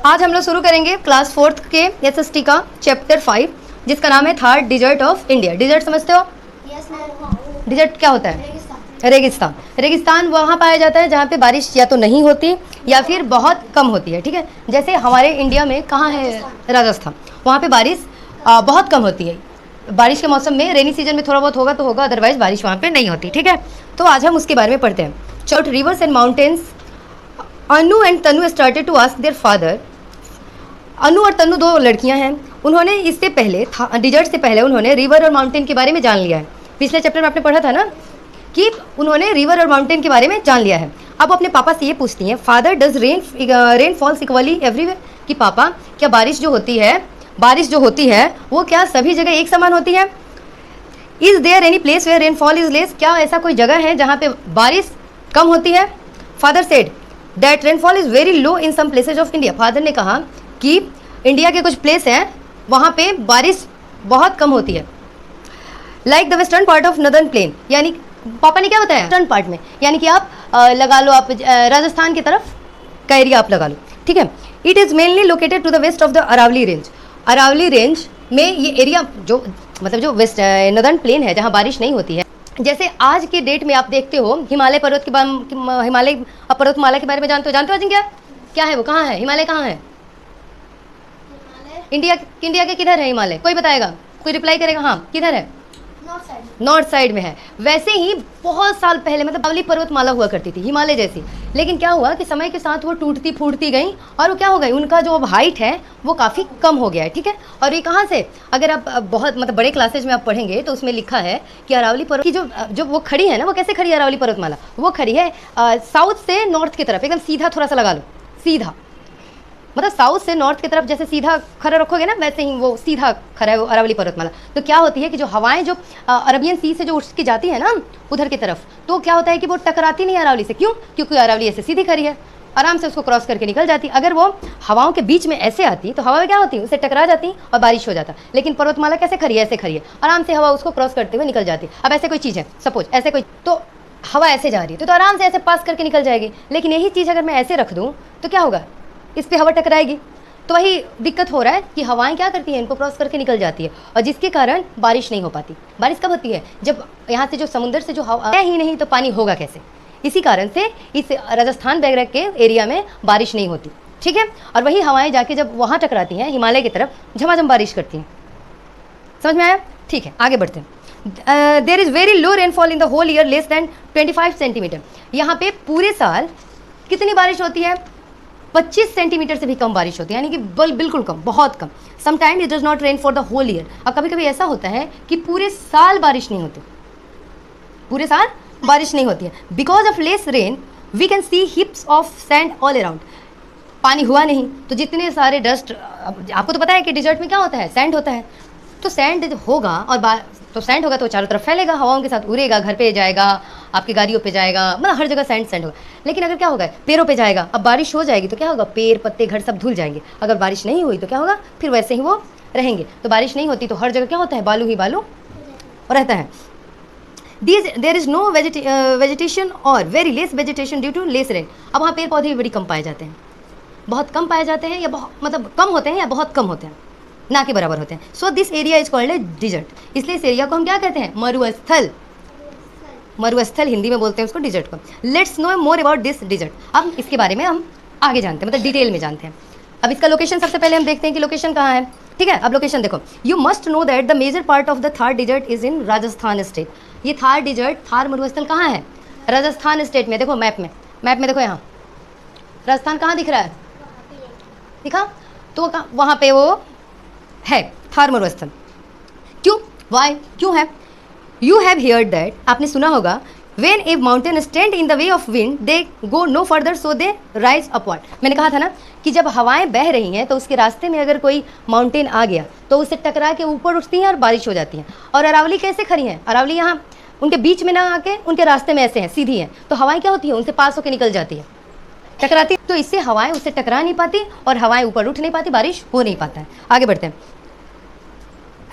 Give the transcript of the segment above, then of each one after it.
आज हम लोग शुरू करेंगे क्लास 4th के एसएसटी का चैप्टर 5 जिसका नाम है Thar desert of India. Desert समझते हो? Yes ma'am. डिजर्ट क्या होता है? रेगिस्तान। रेगिस्तान। रेगिस्तान वहाँ पाया जाता है जहाँ पे बारिश या तो नहीं होती या फिर बहुत कम होती है। ठीक है, जैसे हमारे इंडिया में कहाँ है? राजस्थान। वहाँ पे बारिश बहुत कम होती है। बारिश के मौसम में रेनी सीजन में थोड़ा बहुत होगा तो होगा, अदरवाइज बारिश वहाँ पे नहीं होती। ठीक है, तो आज हम उसके बारे में पढ़ते हैं। चौट rivers and mountains. Anu and Tanu started to ask their father. Anu और तनु दो लड़कियां हैं। उन्होंने इससे पहले डिजर्ट से पहले उन्होंने रिवर और माउंटेन के बारे में जान लिया है। पिछले चैप्टर में आपने पढ़ा था ना कि उन्होंने रिवर और माउंटेन के बारे में जान लिया है। अब अपने पापा से ये पूछती हैं, father does rain false equally everywhere, कि पापा क्या बारिश जो होती है वो क्या सभी जगह एक समान होती है? Is there any place where rainfall is less, क्या ऐसा कोई जगह है जहाँ पे बारिश कम होती है? Father said that rainfall is very low in some places of India. Father ने कहा कि इंडिया के कुछ प्लेस हैं वहाँ पे बारिश बहुत कम होती है। Like the western part of northern plane, यानी पापा ने क्या बताया? वेस्टर्न पार्ट में, यानी कि आप लगा लो, आप राजस्थान की तरफ का एरिया आप लगा लो। ठीक है, it is mainly located to the west of the Aravalli range. Aravalli range में ये एरिया जो वेस्ट नदर्न प्लेन है जहाँ बारिश नहीं होती है। जैसे आज के डेट में आप देखते हो हिमालय पर्वतमाला के बारे में जानते हो अजिंक्य? क्या है वो, कहाँ है हिमालय? कहाँ है? इंडिया के किधर है हिमालय? कोई बताएगा? कोई रिप्लाई करेगा? हाँ, किधर है? नॉर्थ साइड में है। वैसे ही बहुत साल पहले अरावली पर्वतमाला हुआ करती थी हिमालय जैसी, लेकिन क्या हुआ कि समय के साथ वो टूटती फूटती गई और वो क्या हो गई, उनका जो अब हाइट है वो काफ़ी कम हो गया है। ठीक है, और ये कहाँ से, अगर आप बहुत बड़े क्लासेज में आप पढ़ेंगे तो उसमें लिखा है कि अरावली पर्वत की जो वो खड़ी है ना, वो कैसे खड़ी है अरावली पर्वतमाला? वो खड़ी है साउथ से नॉर्थ की तरफ, एकदम सीधा थोड़ा सा लगा लो, सीधा साउथ से नॉर्थ की तरफ जैसे सीधा खड़ा रखोगे ना, वैसे ही वो सीधा खड़ा है वो अरावली पर्वतमाला। तो क्या होती है कि जो हवाएं जो अरबियन सी से जो उठ के जाती है ना उधर की तरफ, तो क्या होता है कि वो टकराती नहीं अरावली से। क्यों? क्योंकि अरावली ऐसे सीधी खड़ी है, आराम से उसको क्रॉस करके निकल जाती। अगर वो हवाओं के बीच में ऐसे आती तो हवा क्या होती, उससे टकरा जाती और बारिश हो जाता। लेकिन पर्वतमाला कैसे खड़ी है? ऐसे खड़ी है, आराम से हवा उसको क्रॉस करते हुए निकल जाती। अब ऐसे कोई चीज़ है, सपोज ऐसे कोई, तो हवा ऐसे जा रही है तो आराम से ऐसे पास करके निकल जाएगी। लेकिन यही चीज़ अगर मैं ऐसे रख दूँ तो क्या होगा, इस पर हवा टकराएगी। तो वही दिक्कत हो रहा है कि हवाएं क्या करती हैं, इनको क्रॉस करके निकल जाती है और जिसके कारण बारिश नहीं हो पाती। बारिश कब होती है? जब यहाँ से जो समुद्र से जो हवा है ही नहीं तो पानी होगा कैसे? इसी कारण से इस राजस्थान वगैरह के एरिया में बारिश नहीं होती। ठीक है, और वही हवाएं जाके जब वहाँ टकराती हैं हिमालय की तरफ, झमाझम बारिश करती हैं। समझ में आया? ठीक है, आगे बढ़ते हैं। There is very low rainfall in the whole year, less than 25 centimetre. यहाँ पे पूरे साल कितनी बारिश होती है? 25 सेंटीमीटर से भी कम बारिश होती है, यानी कि बिल्कुल कम, बहुत कम। Sometime it does not rain for the whole year. और कभी कभी ऐसा होता है कि पूरे साल बारिश नहीं होती, पूरे साल बारिश नहीं होती है। Because of less rain we can see heaps of sand all around. पानी हुआ नहीं तो जितने सारे डस्ट, आपको तो पता है कि डिजर्ट में क्या होता है, सैंड होता है। तो सैंड होगा और तो सैंड होगा तो चारों तरफ फैलेगा, हवाओं के साथ उड़ेगा, घर पे जाएगा, आपकी गाड़ियों पे जाएगा, हर जगह सैंड होगा। लेकिन अगर क्या होगा, पेड़ों पे जाएगा। अब बारिश हो जाएगी तो क्या होगा, पेड़ पत्ते घर सब धुल जाएंगे। अगर बारिश नहीं हुई तो क्या होगा, फिर वैसे ही वो रहेंगे। तो बारिश नहीं होती तो हर जगह क्या होता है, बालू ही बालू रहता है। देयर इज़ नो वेजिटेशन और very less vegetation due to less rain. अब वहाँ पेड़ पौधे भी बड़ी कम पाए जाते हैं, बहुत कम पाए जाते हैं, या बहुत कम होते हैं या बहुत कम होते हैं, ना के बराबर होते हैं। So this area is called a desert. इसलिए इस एरिया को हम क्या कहते हैं, मरुस्थल। मरुस्थल हिंदी में बोलते हैं उसको, डिजर्ट को। Let's know more about this desert. अब इसके बारे में हम आगे जानते हैं, डिटेल में जानते हैं। अब इसका लोकेशन सबसे पहले हम देखते हैं कि लोकेशन कहाँ है। ठीक है, अब लोकेशन देखो, you must know that the major part of the Thar desert is in Rajasthan state. ये थार डिजर्ट, थार मरुस्थल कहाँ है? राजस्थान स्टेट में। देखो मैप में देखो, यहाँ राजस्थान कहाँ दिख रहा है, दिखा? तो वहाँ पे वो है थार मरुस्थल। क्यों, वाई, क्यों है? यू हैव हियर्ड दैट, आपने सुना होगा, when a mountain stand in the way of wind they go no further so they rise upward. मैंने कहा था ना कि जब हवाएं बह रही हैं तो उसके रास्ते में अगर कोई माउंटेन आ गया तो उससे टकरा के ऊपर उठती हैं और बारिश हो जाती है। और अरावली कैसे खड़ी हैं? अरावली यहाँ उनके बीच में ना आके उनके रास्ते में ऐसे हैं, सीधी हैं, तो हवाएं क्या होती हैं, उनसे पास होकर निकल जाती है, टकराती। तो इससे हवाएं उससे टकरा नहीं पाती और हवाएं ऊपर उठ नहीं पाती, बारिश हो नहीं पाता है। आगे बढ़ते हैं।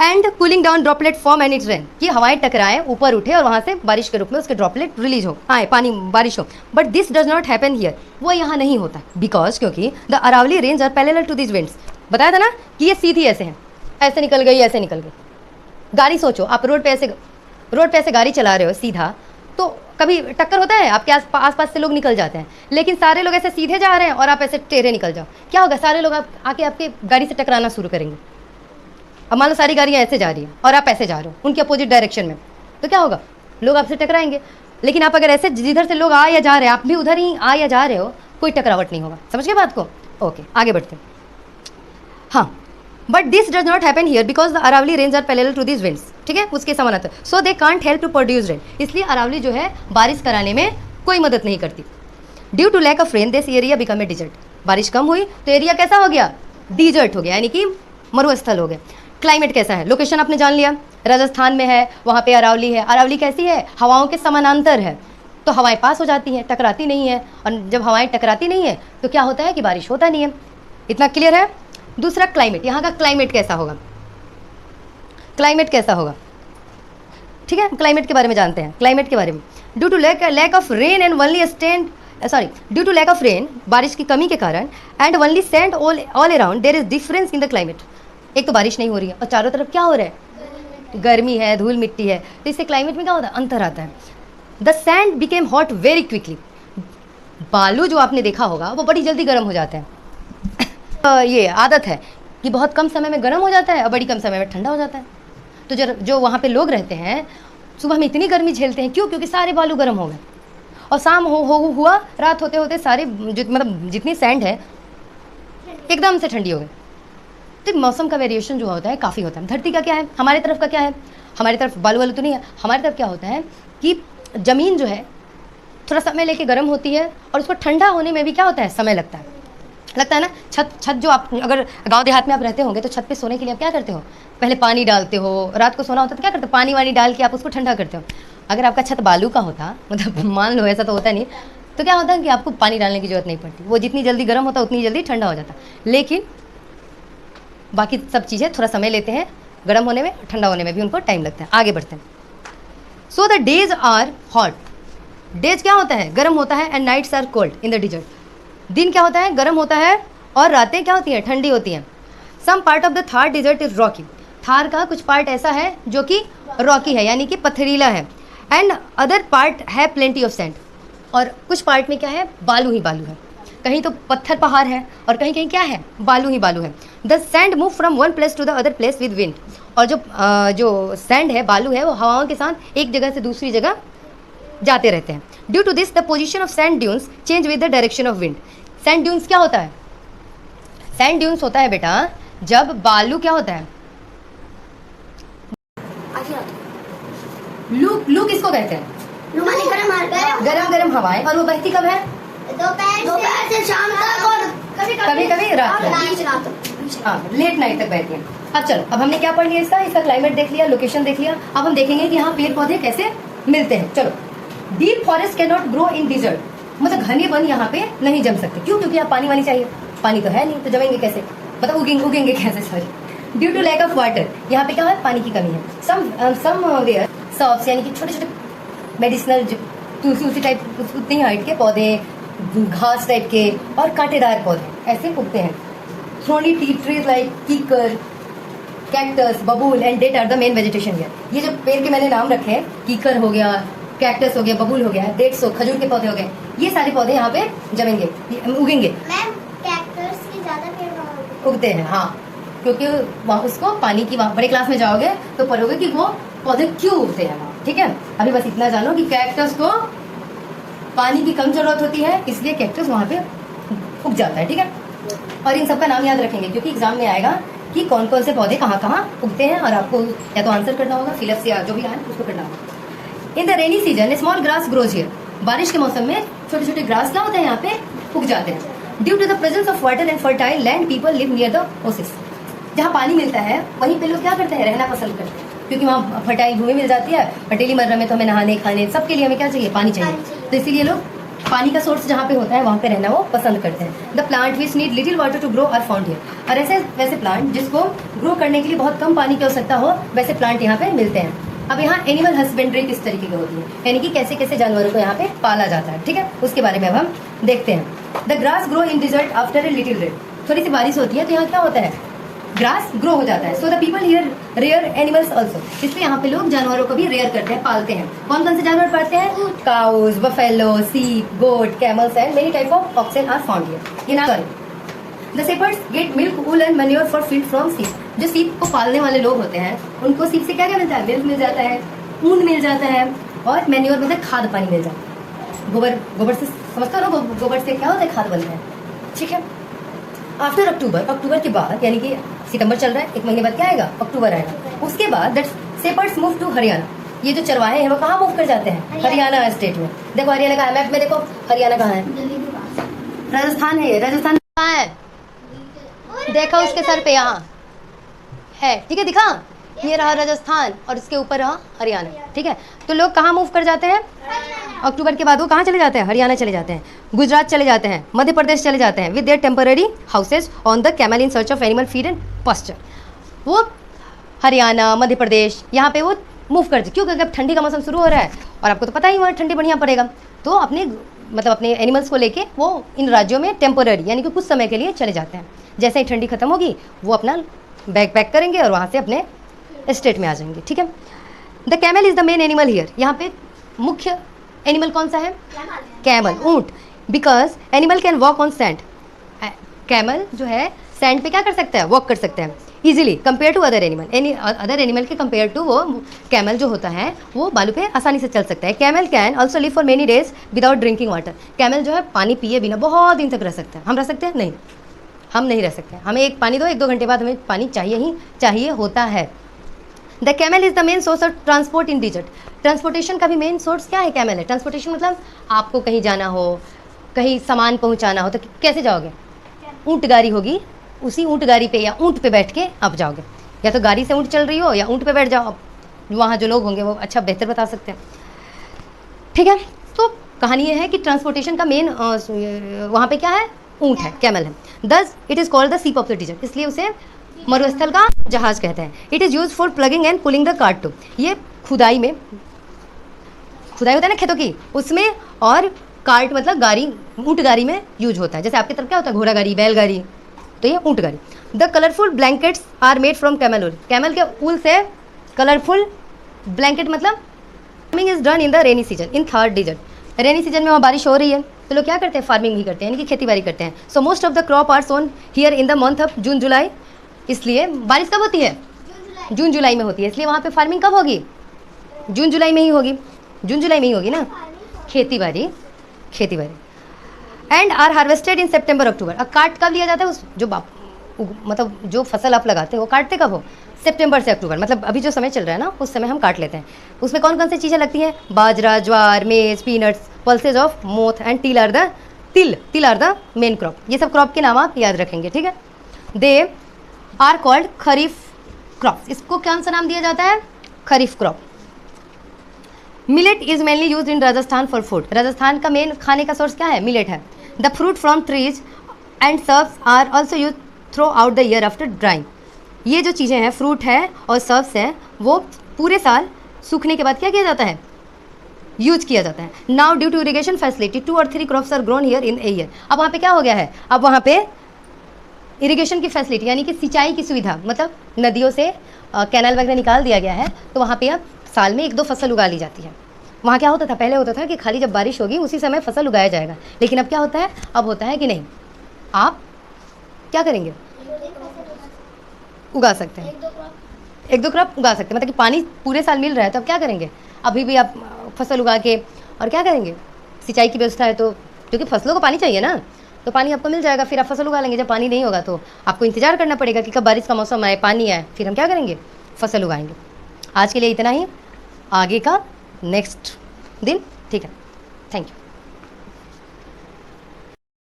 And cooling down droplet form and it's rain, कि हवाएं टकराएं, ऊपर उठे और वहाँ से बारिश के रूप में उसके ड्रॉपलेट रिलीज हो, आए पानी बारिश हो। But this does not happen here, वो यहाँ नहीं होता, बिकॉज क्योंकि the Aravalli range are parallel to this winds. बताया था ना कि ये सीधी ऐसे हैं, ऐसे निकल गई, ऐसे निकल गई। गाड़ी सोचो, आप रोड पे ऐसे गाड़ी चला रहे हो सीधा, तो कभी टक्कर होता है, आपके आसपास से लोग निकल जाते हैं, लेकिन सारे लोग ऐसे सीधे जा रहे हैं और आप ऐसे टेढ़े निकल जाओ, क्या होगा? सारे लोग आके आपके गाड़ी से टकराना शुरू करेंगे। अब मान लो सारी गाड़ियाँ ऐसे जा रही हैं और आप ऐसे जा रहे हो उनके अपोजिट डायरेक्शन में, तो क्या होगा? लोग आपसे टकराएंगे। लेकिन आप अगर ऐसे जिधर से लोग आ या जा रहे हैं, आप भी उधर ही आ या जा रहे हो, कोई टकरावट नहीं होगा। समझ गए बात को? ओके, आगे बढ़ते हैं। हाँ, but this does not happen here because the Aravalli range are parallel to this winds, ठीक है, उसके समानांतर। So they can't help to produce rain, इसलिए अरावली जो है बारिश कराने में कोई मदद नहीं करती। Due to lack of rain this area become a desert, बारिश कम हुई तो एरिया कैसा हो गया? डिजर्ट हो गया, यानी कि मरुस्थल हो गया। क्लाइमेट कैसा है? लोकेशन आपने जान लिया, राजस्थान में है, वहाँ पे अरावली है। अरावली कैसी है? हवाओं के समानांतर है, तो हवाएं पास हो जाती हैं, टकराती नहीं है, और जब हवाएं टकराती नहीं है तो क्या होता है कि बारिश होता नहीं है। इतना क्लियर है? दूसरा क्लाइमेट, यहाँ का क्लाइमेट कैसा होगा? क्लाइमेट कैसा होगा? ठीक है, क्लाइमेट के बारे में जानते हैं, क्लाइमेट के बारे में। Due to lack of rain and only stand due to lack of rain, बारिश की कमी के कारण, and only sand all around there is difference in the climate. एक तो बारिश नहीं हो रही है और चारों तरफ क्या हो रहा है? गर्मी है, धूल मिट्टी है, तो इससे क्लाइमेट में क्या होता है? अंतर आता है। The sand became hot very quickly, बालू जो आपने देखा होगा वो बड़ी जल्दी गर्म हो जाते हैं। ये आदत है कि बहुत कम समय में गर्म हो जाता है और बड़ी कम समय में ठंडा हो जाता है। तो जो वहाँ पे लोग रहते हैं, सुबह में इतनी गर्मी झेलते हैं, क्यों? क्योंकि सारे बालू गर्म हो गए, और शाम हुआ रात होते होते सारे मतलब जितनी सैंड है एकदम से ठंडी हो गई। तो मौसम का वेरिएशन जो होता है काफ़ी होता है। धरती का क्या है, हमारे तरफ का क्या है? हमारी तरफ बालू वालू तो नहीं है, हमारी तरफ क्या होता है कि ज़मीन जो है थोड़ा समय लेके गर्म होती है, और उसको ठंडा होने में भी क्या होता है? समय लगता है ना। छत जो आप अगर गांव देहात में आप रहते होंगे तो छत पे सोने के लिए आप क्या करते हो? पहले पानी डालते हो, रात को सोना होता तो क्या करते हो? पानी वानी डाल के आप उसको ठंडा करते हो। अगर आपका छत बालू का होता, मतलब मान लो ऐसा तो होता नहीं, तो क्या होता है कि आपको पानी डालने की जरूरत नहीं पड़ती, वो जितनी जल्दी गर्म होता उतनी जल्दी ठंडा हो जाता। लेकिन बाकी सब चीज़ें थोड़ा समय लेते हैं गर्म होने में, ठंडा होने में भी उनको टाइम लगता है। आगे बढ़ते हैं। So the days are hot, days क्या होता है? गर्म होता है, and nights are cold in the desert, दिन क्या होता है? गर्म होता है, और रातें क्या होती हैं? ठंडी होती हैं। Some part of the Thar desert is rocky, Thar का कुछ पार्ट ऐसा है जो कि रॉकी है, यानी कि पथरीला है। एंड अदर पार्ट है प्लेंटी ऑफ सैंड, और कुछ पार्ट में क्या है? बालू ही बालू है। कहीं तो पत्थर पहाड़ है और कहीं कहीं क्या है? बालू ही बालू है। The sand move from one place to the other place with wind, और जो सैंड है, बालू है, वो हवाओं के साथ एक जगह से दूसरी जगह जाते रहते हैं। Due to this the position of sand dunes change with the direction of wind. Sand dunes क्या होता है? सैंड ड्यून्स होता है बेटा जब बालू क्या होता है? लू किसको कहते हैं? गरम हवाएं, और वो बहती कब है? दोपहर से शाम तक, और कभी कभी रात में, हाँ, लेट नाइट तक बहती हैं। अब चलो, अब हमने क्या पढ़ लिया? इसका क्लाइमेट देख लिया, लोकेशन देख लिया। अब हम देखेंगे कि यहाँ पेड़ पौधे कैसे मिलते हैं। चलो, deep forest can not grow in desert, मतलब घने वन यहाँ पे नहीं जम सकते। क्यों? क्योंकि यहाँ पानी वानी चाहिए, पानी तो है नहीं, तो जमेंगे कैसे? मतलब उगेंगे कैसे? Sorry, due to lack of water, यहाँ पे क्या है? पानी की कमी है। सम वेयर सॉफ्ट, यानी कि छोटे छोटे मेडिसिनल तुलसी टाइप उतनी हाइट के पौधे, घास टाइप के और कांटेदार पौधे ऐसे उगते हैं। Thorny trees like kikar, cactus, babul and date are the main vegetation here. ये जो पेड़ के मैंने नाम रखे हैं, कीकर हो गया, कैक्टस हो गया, बबूल हो गया, डेट्स, खजूर के पौधे हो गए, ये सारे पौधे यहाँ पे जमेंगे, उगेंगे। मैम, कैक्टस के ज्यादा पेड़ उगते हैं, हाँ, क्योंकि वहाँ उसको पानी की, वहाँ बड़े क्लास में जाओगे तो पढ़ोगे कि वो पौधे क्यों उगते हैं वहाँ। ठीक है, अभी बस इतना जानो कि कैक्टस को पानी की कम जरूरत होती है, इसलिए कैक्टस वहाँ पे उग जाता है। ठीक है, और इन सबका नाम याद रखेंगे क्योंकि एग्जाम में आएगा कि कौन कौन से पौधे कहाँ कहाँ उगते हैं, और आपको या तो आंसर करना होगा, फिलअप से जो भी आए उसको करना होगा। इन the rainy season small grass grows here, बारिश के मौसम में छोटे छोटे ग्रास क्या होते हैं? यहाँ पे उग जाते हैं। Due to the presence of water and fertile land people live near the oasis, जहाँ पानी मिलता है वहीं पे लोग क्या करते हैं? रहना पसंद करते हैं, क्योंकि वहाँ फर्टाइल भूमि मिल जाती है, और डेली मर्रा में तो हमें नहाने खाने सबके लिए हमें क्या चाहिए? पानी चाहिए। तो इसीलिए लोग पानी का सोर्स जहाँ पे होता है वहाँ पे रहना वो पसंद करते हैं। The plant which need little water to grow are found here. और ऐसे वैसे प्लांट जिसको ग्रो करने के लिए बहुत कम पानी की आवश्यकता हो, वैसे प्लांट यहाँ पे मिलते हैं। अब यहाँ एनिमल हस्बेंड्री किस तरीके की होती है, यानी कि कैसे कैसे जानवरों को यहाँ पे पाला जाता है, ठीक है, उसके बारे में अब हम देखते हैं। The grass grow in desert after a little rain. थोड़ी सी बारिश होती है तो यहाँ क्या होता है, ग्रास ग्रो हो जाता है। So the people here rare animals also, इसलिए यहाँ पे लोग जानवरों को भी रेयर करते हैं, पालते हैं। कौन कौन से जानवर पालते हैं, cows, buffalo, sheep, goat, camels and many type of oxen are found here. The shepherds get milk, wool and manure for feed from sheep. जो सीप को पालने वाले लोग होते हैं उनको सीप से क्या क्या मिलता है, मिल्क मिल जाता है, ऊन मिल जाता है, और मैन्योर मतलब खाद पानी मिल जाता है। गोबर से समझते हो ना, गोबर से क्या होता है, खाद बनता है, ठीक है। आफ्टर अक्टूबर के बाद, यानी कि सितंबर चल रहा है, एक महीने बाद क्या आएगा, अक्टूबर आएगा। उसके बाद that shepherds move to Haryana. ये जो चरवाहे हैं वो कहाँ मूव कर जाते हैं, हरियाणा स्टेट में। देखो हरियाणा कहाँ है, मैप में देखो हरियाणा कहाँ है, राजस्थान है। ये राजस्थान कहाँ है, देखा उसके सर पे यहाँ है, ठीक है, दिखा, ये रहा राजस्थान और इसके ऊपर रहा हरियाणा, ठीक है। तो लोग कहाँ मूव कर जाते हैं, अक्टूबर के बाद वो कहाँ चले जाते हैं, हरियाणा चले जाते हैं, गुजरात चले जाते हैं, मध्य प्रदेश चले जाते हैं with their temporary houses on the camel in search of animal feed and pasture. वो हरियाणा, मध्य प्रदेश यहाँ पे वो मूव करते, क्यों, क्योंकि अब ठंडी का मौसम शुरू हो रहा है और आपको तो पता ही वहाँ ठंडी बढ़िया पड़ेगा, तो अपने एनिमल्स को लेके वो इन राज्यों में टेम्पररी यानी कि कुछ समय के लिए चले जाते हैं। जैसे ही ठंडी खत्म होगी वो अपना बैग पैक करेंगे और वहाँ से अपने स्टेट में आ जाएंगे, ठीक है। The camel is the main animal here. यहाँ पे मुख्य एनिमल कौन सा है, कैमल, ऊंट। Because animal can walk on sand. Camel जो है सैंड पे क्या कर सकता है, वॉक कर सकता है easily compare to other animal. Other animal के कंपेयर टू वो कैमल जो होता है वो बालू पे आसानी से चल सकता है। Camel can also live for many days without drinking water. Camel जो है पानी पिए बिना बहुत दिन तक रह सकता है। हम रह सकते हैं, नहीं, हम नहीं रह सकते। हमें एक पानी दो, 1-2 घंटे बाद हमें पानी चाहिए ही चाहिए होता है। The camel is the main source of transport in desert. Transportation का भी मेन सोर्स क्या है, कैमल है। ट्रांसपोर्टेशन मतलब आपको कहीं जाना हो, कहीं सामान पहुंचाना हो तो कैसे जाओगे, ऊंट गाड़ी होगी, उसी ऊंट गाड़ी पे या ऊंट पे बैठ के आप जाओगे, या तो गाड़ी से ऊंट चल रही हो या ऊंट पे बैठ जाओ। वहाँ जो लोग होंगे वो अच्छा बेहतर बता सकते हैं, ठीक है। तो कहानी ये है कि ट्रांसपोर्टेशन का मेन वहाँ पे क्या है, ऊंट है, कैमल है। Thus it is called the ship of the desert, इसलिए उसे मरुस्थल का जहाज कहते हैं। It is use for ploughing and pulling the cart too. ये खुदाई होता है ना खेतों की, उसमें, और कार्ट मतलब गाड़ी, ऊंट गाड़ी में यूज होता है। जैसे आपकी तरफ क्या होता है, घोड़ा गाड़ी, बैलगाड़ी, तो ये ऊंट गाड़ी। The colourful blankets are made from camel wool. Camel के ऊल से कलरफुल ब्लैंकेट मतलब farming is done in the rainy season in Thar desert. Rainy season में वहाँ बारिश हो रही है तो लोग क्या करते हैं, फार्मिंग ही करते हैं, यानी कि खेती बाड़ी करते हैं। So most of the crop are sown here in the month of June July. इसलिए बारिश कब होती है, जून जुलाई में होती है, इसलिए वहाँ पे फार्मिंग कब होगी, जून जुलाई में ही होगी, जून जुलाई में ही होगी ना खेती बाड़ी। And are harvested in September October. अब काट कब लिया जाता है, उस जो मतलब जो फसल आप लगाते हो वो काटते कब हो, सितंबर से अक्टूबर, मतलब अभी जो समय चल रहा है ना उस समय हम काट लेते हैं। उसमें कौन कौन सी चीज़ें लगती हैं, बाजरा, ज्वार, मेज, peanuts, pulses of moth and तिल आर द मेन क्रॉप। ये सब क्रॉप के नाम आप याद रखेंगे, ठीक है। They are called kharif crop. इसको कौन सा नाम दिया जाता है, kharif crop. Millet is mainly use in Rajasthan for food. Rajasthan का मेन खाने का सोर्स क्या है, मिलेट है। The fruit from trees and shrubs are also use throughout the year after drying. ये जो चीज़ें हैं, फ्रूट है और सर्व्स हैं, वो पूरे साल सूखने के बाद क्या किया जाता है, यूज किया जाता है। Now due to irrigation facility 2 or 3 crops are grown here in a year. अब वहाँ पे क्या हो गया है, अब वहाँ पे इरिगेशन की फैसिलिटी यानी कि सिंचाई की सुविधा, मतलब नदियों से कैनाल वगैरह निकाल दिया गया है, तो वहाँ पे अब साल में 1-2 फसल उगा ली जाती है। वहाँ क्या होता था, पहले होता था कि खाली जब बारिश होगी उसी समय फसल उगाया जाएगा, लेकिन अब क्या होता है, अब होता है कि नहीं, आप क्या करेंगे, उगा सकते हैं, 1-2 क्रॉप उगा सकते हैं, मतलब कि पानी पूरे साल मिल रहा है तो अब क्या करेंगे, अभी भी आप फसल उगा के, और क्या करेंगे, सिंचाई की व्यवस्था है तो, क्योंकि फसलों को पानी चाहिए ना, तो पानी आपको मिल जाएगा, फिर आप फसल उगा लेंगे। जब पानी नहीं होगा तो आपको इंतजार करना पड़ेगा कि कब बारिश का मौसम आए, पानी आए, फिर हम क्या करेंगे, फसल उगाएंगे। आज के लिए इतना ही, आगे का नेक्स्ट दिन, ठीक है, थैंक यू।